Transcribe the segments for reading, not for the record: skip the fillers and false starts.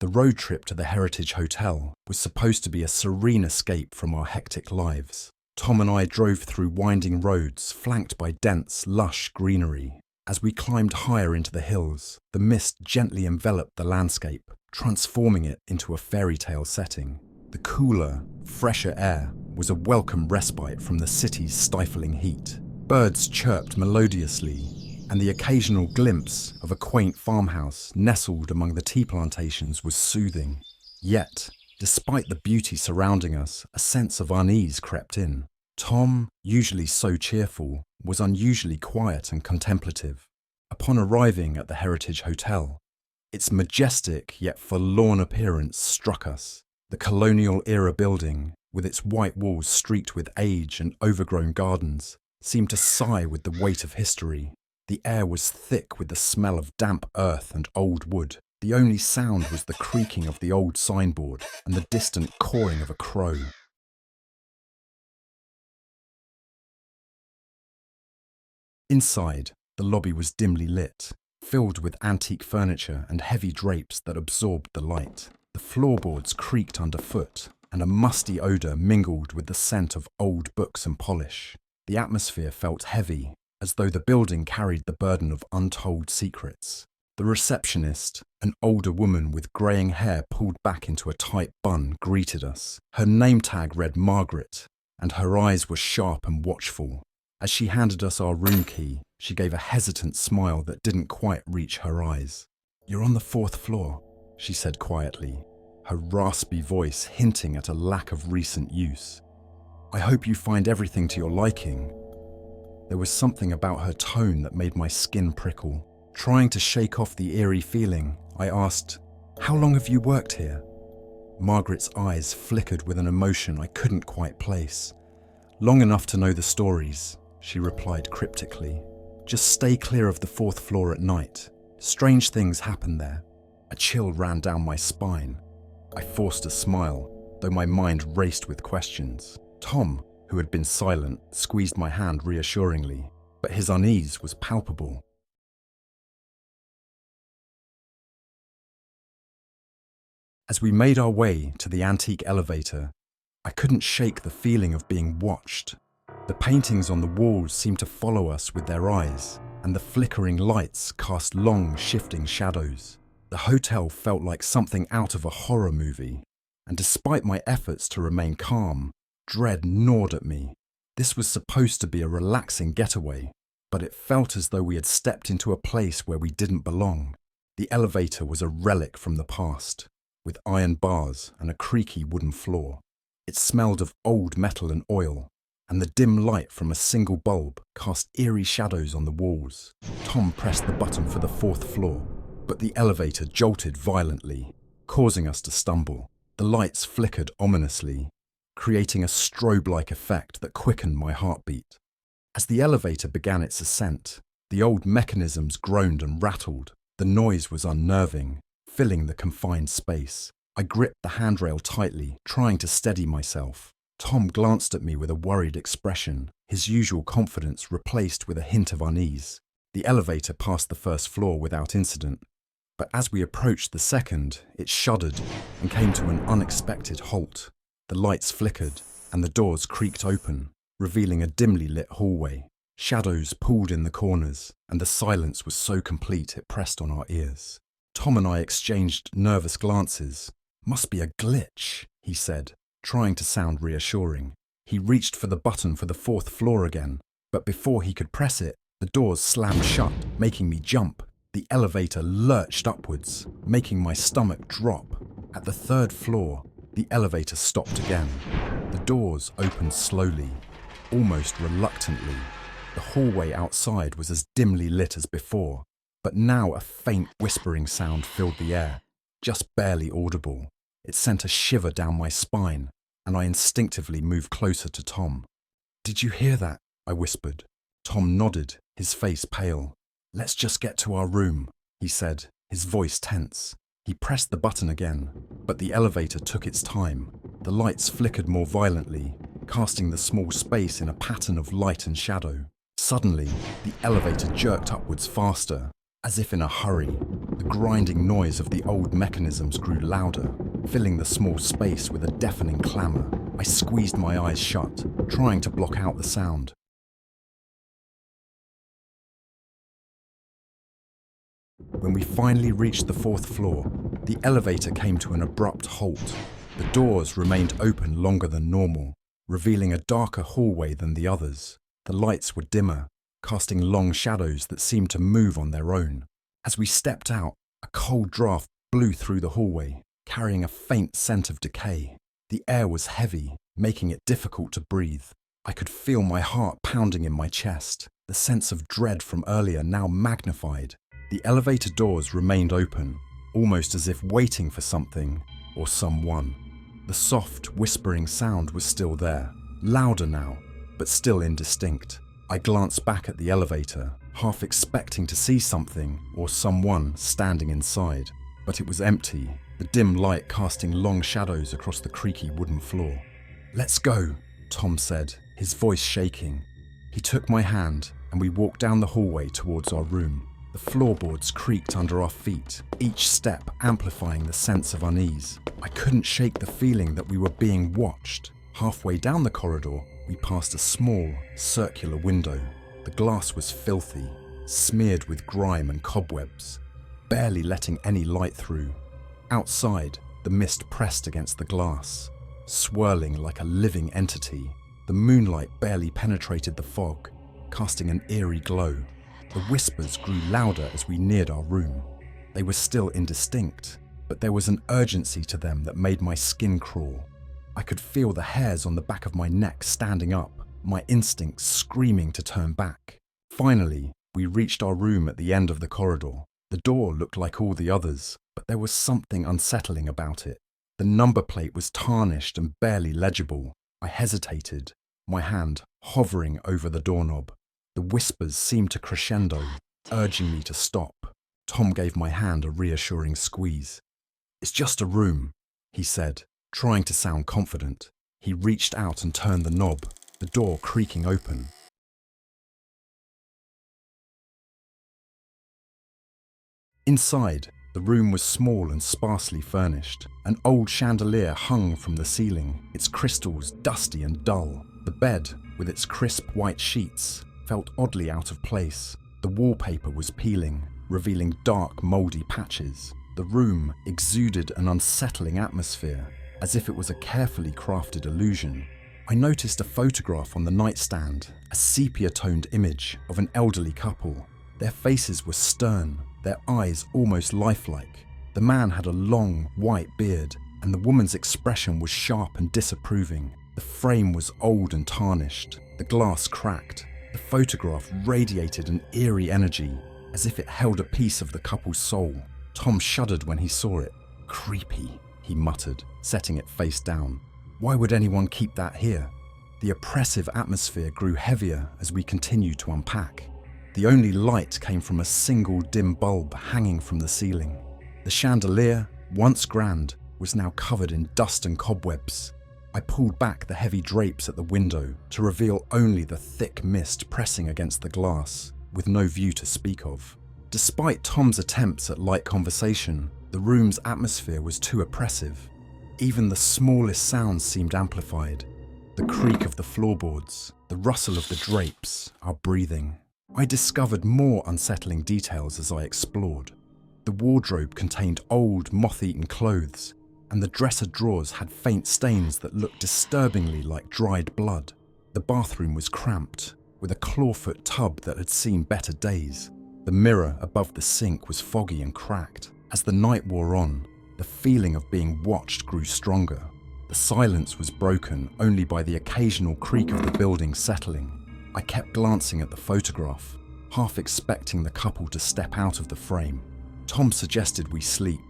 The road trip to the Heritage Hotel was supposed to be a serene escape from our hectic lives. Tom and I drove through winding roads flanked by dense, lush greenery. As we climbed higher into the hills, the mist gently enveloped the landscape, transforming it into a fairy tale setting. The cooler, fresher air was a welcome respite from the city's stifling heat. Birds chirped melodiously, and the occasional glimpse of a quaint farmhouse nestled among the tea plantations was soothing. Yet, despite the beauty surrounding us, a sense of unease crept in. Tom, usually so cheerful, was unusually quiet and contemplative. Upon arriving at the Heritage Hotel, its majestic yet forlorn appearance struck us. The colonial-era building, with its white walls streaked with age and overgrown gardens, seemed to sigh with the weight of history. The air was thick with the smell of damp earth and old wood. The only sound was the creaking of the old signboard and the distant cawing of a crow. Inside, the lobby was dimly lit, filled with antique furniture and heavy drapes that absorbed the light. The floorboards creaked underfoot, and a musty odour mingled with the scent of old books and polish. The atmosphere felt heavy, as though the building carried the burden of untold secrets. The receptionist, an older woman with greying hair pulled back into a tight bun, greeted us. Her name tag read Margaret, and her eyes were sharp and watchful. As she handed us our room key, she gave a hesitant smile that didn't quite reach her eyes. "You're on the 4th floor," she said quietly, her raspy voice hinting at a lack of recent use. "I hope you find everything to your liking." There was something about her tone that made my skin prickle. Trying to shake off the eerie feeling, I asked, "How long have you worked here?" Margaret's eyes flickered with an emotion I couldn't quite place. "Long enough to know the stories," she replied cryptically. "Just stay clear of the 4th floor at night. Strange things happen there." A chill ran down my spine. I forced a smile, though my mind raced with questions. Tom, who had been silent, squeezed my hand reassuringly, but his unease was palpable. As we made our way to the antique elevator, I couldn't shake the feeling of being watched. The paintings on the walls seemed to follow us with their eyes, and the flickering lights cast long, shifting shadows. The hotel felt like something out of a horror movie, and despite my efforts to remain calm, dread gnawed at me. This was supposed to be a relaxing getaway, but it felt as though we had stepped into a place where we didn't belong. The elevator was a relic from the past, with iron bars and a creaky wooden floor. It smelled of old metal and oil, and the dim light from a single bulb cast eerie shadows on the walls. Tom pressed the button for the 4th floor, but the elevator jolted violently, causing us to stumble. The lights flickered ominously, creating a strobe-like effect that quickened my heartbeat. As the elevator began its ascent, the old mechanisms groaned and rattled. The noise was unnerving, filling the confined space. I gripped the handrail tightly, trying to steady myself. Tom glanced at me with a worried expression, his usual confidence replaced with a hint of unease. The elevator passed the 1st floor without incident, but as we approached the 2nd, it shuddered and came to an unexpected halt. The lights flickered, and the doors creaked open, revealing a dimly lit hallway. Shadows pooled in the corners, and the silence was so complete it pressed on our ears. Tom and I exchanged nervous glances. "Must be a glitch," he said, trying to sound reassuring. He reached for the button for the 4th floor again, but before he could press it, the doors slammed shut, making me jump. The elevator lurched upwards, making my stomach drop. At the 3rd floor, the elevator stopped again. The doors opened slowly, almost reluctantly. The hallway outside was as dimly lit as before, but now a faint whispering sound filled the air, just barely audible. It sent a shiver down my spine, and I instinctively moved closer to Tom. "Did you hear that?" I whispered. Tom nodded, his face pale. "Let's just get to our room," he said, his voice tense. He pressed the button again, but the elevator took its time. The lights flickered more violently, casting the small space in a pattern of light and shadow. Suddenly, the elevator jerked upwards faster, as if in a hurry. The grinding noise of the old mechanisms grew louder, filling the small space with a deafening clamour. I squeezed my eyes shut, trying to block out the sound. When we finally reached the 4th floor, the elevator came to an abrupt halt. The doors remained open longer than normal, revealing a darker hallway than the others. The lights were dimmer, casting long shadows that seemed to move on their own. As we stepped out, a cold draft blew through the hallway, carrying a faint scent of decay. The air was heavy, making it difficult to breathe. I could feel my heart pounding in my chest, the sense of dread from earlier now magnified. The elevator doors remained open, almost as if waiting for something or someone. The soft, whispering sound was still there, louder now, but still indistinct. I glanced back at the elevator, half expecting to see something or someone standing inside, but it was empty, the dim light casting long shadows across the creaky wooden floor. "Let's go," Tom said, his voice shaking. He took my hand and we walked down the hallway towards our room. The floorboards creaked under our feet, each step amplifying the sense of unease. I couldn't shake the feeling that we were being watched. Halfway down the corridor, we passed a small, circular window. The glass was filthy, smeared with grime and cobwebs, barely letting any light through. Outside, the mist pressed against the glass, swirling like a living entity. The moonlight barely penetrated the fog, casting an eerie glow. The whispers grew louder as we neared our room. They were still indistinct, but there was an urgency to them that made my skin crawl. I could feel the hairs on the back of my neck standing up, my instincts screaming to turn back. Finally, we reached our room at the end of the corridor. The door looked like all the others, but there was something unsettling about it. The number plate was tarnished and barely legible. I hesitated, my hand hovering over the doorknob. The whispers seemed to crescendo, urging me to stop. Tom gave my hand a reassuring squeeze. "It's just a room," he said, trying to sound confident. He reached out and turned the knob, the door creaking open. Inside, the room was small and sparsely furnished. An old chandelier hung from the ceiling, its crystals dusty and dull. The bed, with its crisp white sheets, felt oddly out of place. The wallpaper was peeling, revealing dark, mouldy patches. The room exuded an unsettling atmosphere, as if it was a carefully crafted illusion. I noticed a photograph on the nightstand, a sepia-toned image of an elderly couple. Their faces were stern, their eyes almost lifelike. The man had a long, white beard, and the woman's expression was sharp and disapproving. The frame was old and tarnished, the glass cracked. The photograph radiated an eerie energy, as if it held a piece of the couple's soul. Tom shuddered when he saw it. "Creepy," he muttered, setting it face down. "Why would anyone keep that here?" The oppressive atmosphere grew heavier as we continued to unpack. The only light came from a single dim bulb hanging from the ceiling. The chandelier, once grand, was now covered in dust and cobwebs. I pulled back the heavy drapes at the window to reveal only the thick mist pressing against the glass, with no view to speak of. Despite Tom's attempts at light conversation, the room's atmosphere was too oppressive. Even the smallest sounds seemed amplified. The creak of the floorboards, the rustle of the drapes, our breathing. I discovered more unsettling details as I explored. The wardrobe contained old, moth-eaten clothes, and the dresser drawers had faint stains that looked disturbingly like dried blood. The bathroom was cramped, with a clawfoot tub that had seen better days. The mirror above the sink was foggy and cracked. As the night wore on, the feeling of being watched grew stronger. The silence was broken only by the occasional creak of the building settling. I kept glancing at the photograph, half expecting the couple to step out of the frame. Tom suggested we sleep,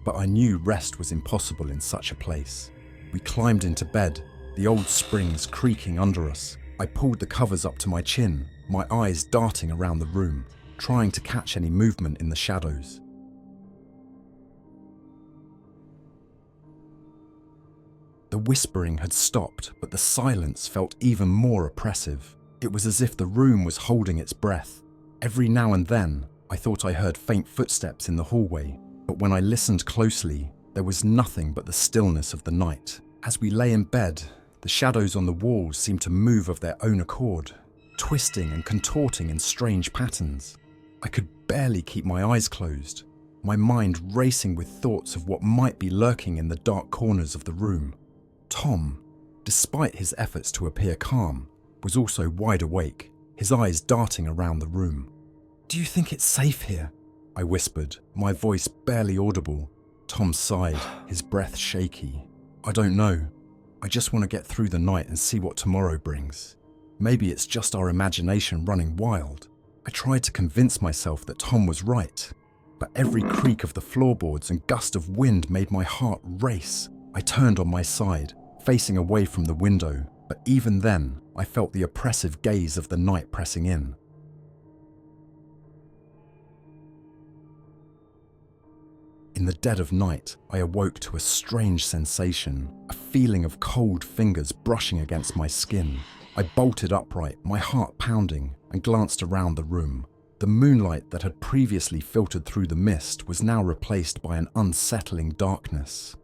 but I knew rest was impossible in such a place. We climbed into bed, the old springs creaking under us. I pulled the covers up to my chin, my eyes darting around the room, trying to catch any movement in the shadows. The whispering had stopped, but the silence felt even more oppressive. It was as if the room was holding its breath. Every now and then, I thought I heard faint footsteps in the hallway, but when I listened closely, there was nothing but the stillness of the night. As we lay in bed, the shadows on the walls seemed to move of their own accord, twisting and contorting in strange patterns. I could barely keep my eyes closed, my mind racing with thoughts of what might be lurking in the dark corners of the room. Tom, despite his efforts to appear calm, was also wide awake, his eyes darting around the room. "Do you think it's safe here?" I whispered, my voice barely audible. Tom sighed, his breath shaky. "I don't know. I just want to get through the night and see what tomorrow brings. Maybe it's just our imagination running wild." I tried to convince myself that Tom was right, but every creak of the floorboards and gust of wind made my heart race. I turned on my side, facing away from the window, but even then, I felt the oppressive gaze of the night pressing in. In the dead of night, I awoke to a strange sensation, a feeling of cold fingers brushing against my skin. I bolted upright, my heart pounding, and glanced around the room. The moonlight that had previously filtered through the mist was now replaced by an unsettling darkness.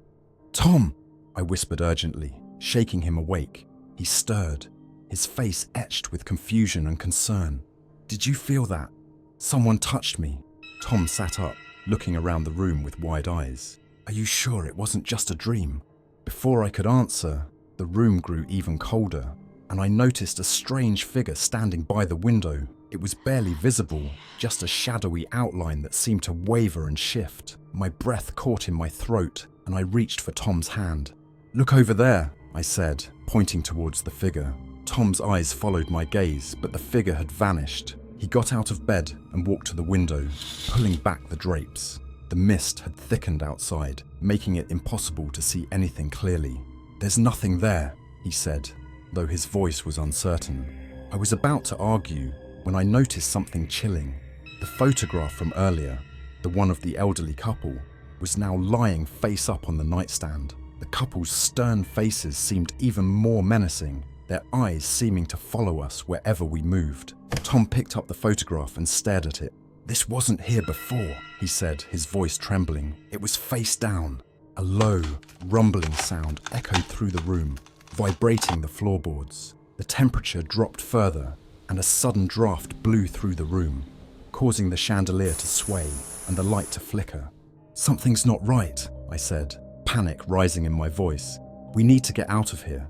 "Tom!" I whispered urgently, shaking him awake. He stirred, his face etched with confusion and concern. "Did you feel that? Someone touched me." Tom sat up, looking around the room with wide eyes. "Are you sure it wasn't just a dream?" Before I could answer, the room grew even colder, and I noticed a strange figure standing by the window. It was barely visible, just a shadowy outline that seemed to waver and shift. My breath caught in my throat, and I reached for Tom's hand. "Look over there," I said, pointing towards the figure. Tom's eyes followed my gaze, but the figure had vanished. He got out of bed and walked to the window, pulling back the drapes. The mist had thickened outside, making it impossible to see anything clearly. "There's nothing there," he said, though his voice was uncertain. I was about to argue when I noticed something chilling. The photograph from earlier, the one of the elderly couple, was now lying face up on the nightstand. The couple's stern faces seemed even more menacing, their eyes seeming to follow us wherever we moved. Tom picked up the photograph and stared at it. "This wasn't here before," he said, his voice trembling. "It was face down." A low, rumbling sound echoed through the room, vibrating the floorboards. The temperature dropped further, and a sudden draft blew through the room, causing the chandelier to sway and the light to flicker. "Something's not right," I said, panic rising in my voice. "We need to get out of here."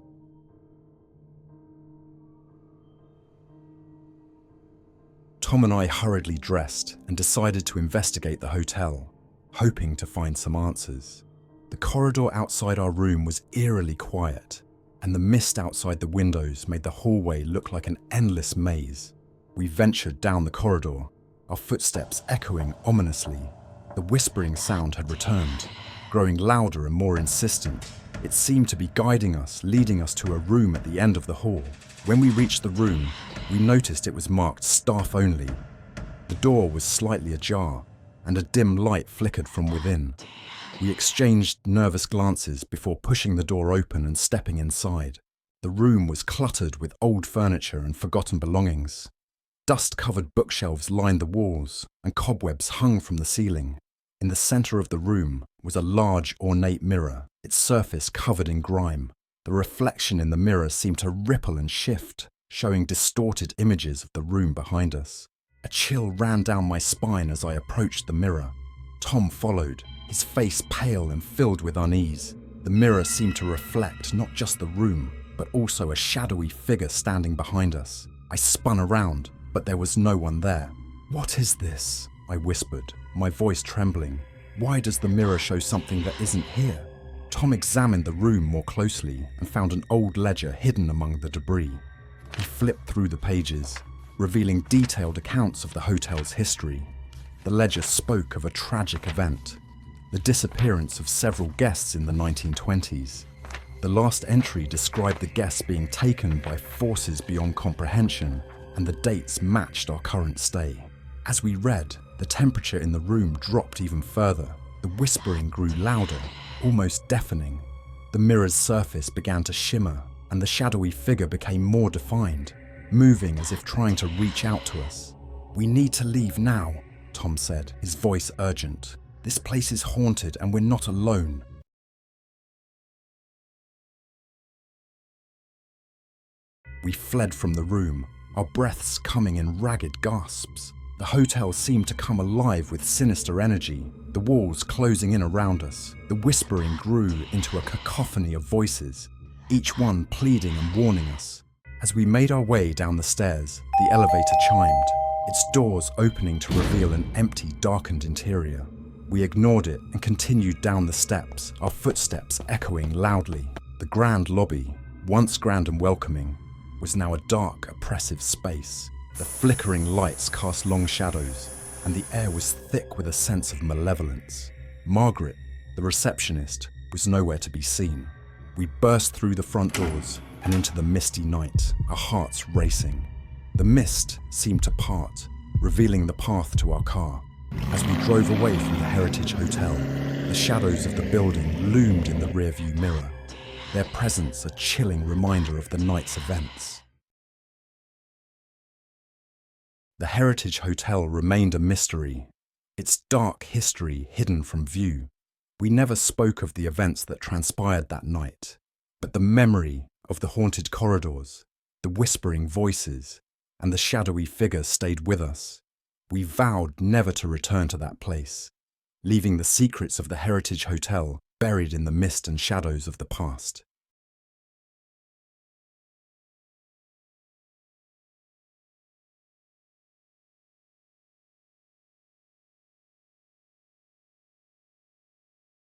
Tom and I hurriedly dressed and decided to investigate the hotel, hoping to find some answers. The corridor outside our room was eerily quiet, and the mist outside the windows made the hallway look like an endless maze. We ventured down the corridor, our footsteps echoing ominously. The whispering sound had returned, growing louder and more insistent. It seemed to be guiding us, leading us to a room at the end of the hall. When we reached the room, we noticed it was marked staff only. The door was slightly ajar, and a dim light flickered from within. We exchanged nervous glances before pushing the door open and stepping inside. The room was cluttered with old furniture and forgotten belongings. Dust-covered bookshelves lined the walls, and cobwebs hung from the ceiling. In the center of the room was a large, ornate mirror, its surface covered in grime. The reflection in the mirror seemed to ripple and shift, showing distorted images of the room behind us. A chill ran down my spine as I approached the mirror. Tom followed, his face pale and filled with unease. The mirror seemed to reflect not just the room, but also a shadowy figure standing behind us. I spun around, but there was no one there. "What is this?" I whispered, my voice trembling. "Why does the mirror show something that isn't here?" Tom examined the room more closely and found an old ledger hidden among the debris. He flipped through the pages, revealing detailed accounts of the hotel's history. The ledger spoke of a tragic event, the disappearance of several guests in the 1920s. The last entry described the guests being taken by forces beyond comprehension, and the dates matched our current stay. As we read, the temperature in the room dropped even further. The whispering grew louder, almost deafening. The mirror's surface began to shimmer, and the shadowy figure became more defined, moving as if trying to reach out to us. "We need to leave now," Tom said, his voice urgent. "This place is haunted and we're not alone." We fled from the room, our breaths coming in ragged gasps. The hotel seemed to come alive with sinister energy, the walls closing in around us. The whispering grew into a cacophony of voices, each one pleading and warning us. As we made our way down the stairs, the elevator chimed, its doors opening to reveal an empty, darkened interior. We ignored it and continued down the steps, our footsteps echoing loudly. The grand lobby, once grand and welcoming, was now a dark, oppressive space. The flickering lights cast long shadows, and the air was thick with a sense of malevolence. Margaret, the receptionist, was nowhere to be seen. We burst through the front doors and into the misty night, our hearts racing. The mist seemed to part, revealing the path to our car. As we drove away from the Heritage Hotel, the shadows of the building loomed in the rearview mirror, their presence a chilling reminder of the night's events. The Heritage Hotel remained a mystery, its dark history hidden from view. We never spoke of the events that transpired that night, but the memory of the haunted corridors, the whispering voices, and the shadowy figures stayed with us. We vowed never to return to that place, leaving the secrets of the Heritage Hotel buried in the mist and shadows of the past.